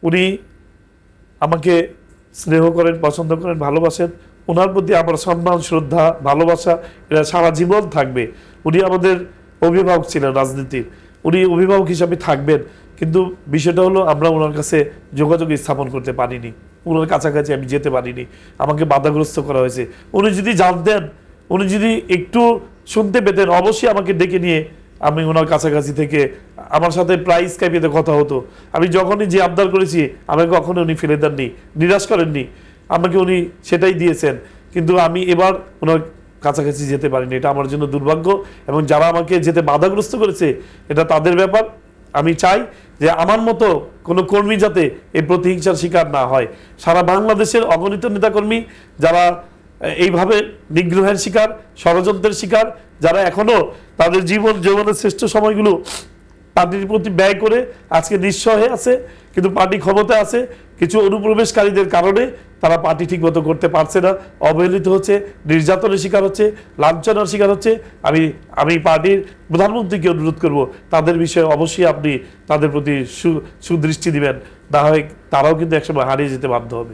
উনি আমাকে স্নেহ করেন, পছন্দ করেন, ভালোবাসেন। ওনার প্রতি আমার সম্মান, শ্রদ্ধা, ভালোবাসা এটা সারা জীবন থাকবে। উনি আমাদের অভিভাবক ছিলেন রাজনীতির, উনি অভিভাবক হিসাবে থাকবেন। কিন্তু বিষয়টা হলো আমরা ওনার কাছে যোগাযোগ স্থাপন করতে পারিনি, ওনার কাছাকাছি আমি যেতে পারিনি, আমাকে বাধাগ্রস্ত করা হয়েছে। উনি যদি জানতেন, উনি যদি একটু শুনতে পেতেন, অবশ্যই আমাকে ডেকে নিয়ে আমি ওনার কাছাকাছি থেকে আমার সাথে প্রায় স্কাইপেতে কথা হতো। আমি যখনই যে আবদার করেছি আমাকে কখনো উনি ফেলে দেননি, নিরাশ করেননি, আমাকে উনি সেটাই দিয়েছেন। কিন্তু আমি এবার ওনার কাছাকাছি যেতে পারিনি, এটা আমার জন্য দুর্ভাগ্য। এবং যারা আমাকে যেতে বাধাগ্রস্ত করেছে এটা তাদের ব্যাপার। আমি চাই যে আমার মতো কোনো কর্মী যাতে এই প্রতিহিংসার শিকার না হয়। সারা বাংলাদেশের অগণিত নেতাকর্মী যারা এইভাবে নিগ্রহের শিকার, ষড়যন্ত্রের শিকার, যারা এখনো তাদের যৌবনের শ্রেষ্ঠ সময়গুলো পার্টির প্রতি ব্যয় করে আজকে নিঃস্ব হয়ে আছে, কিন্তু পার্টি ক্ষমতায় আছে, কিছু অনুপ্রবেশকারীদের কারণে তারা পার্টি ঠিকমতো করতে পারছে না, অবহেলিত হচ্ছে, নির্যাতনের শিকার হচ্ছে, লাঞ্ছনার শিকার হচ্ছে। আমি পার্টির প্রধানমন্ত্রীকে অনুরোধ করব তাদের বিষয়ে অবশ্যই আপনি তাদের প্রতি সুদৃষ্টি দিবেন, না হয় তারাও কিন্তু একসময় হারিয়ে যেতে বাধ্য হবে।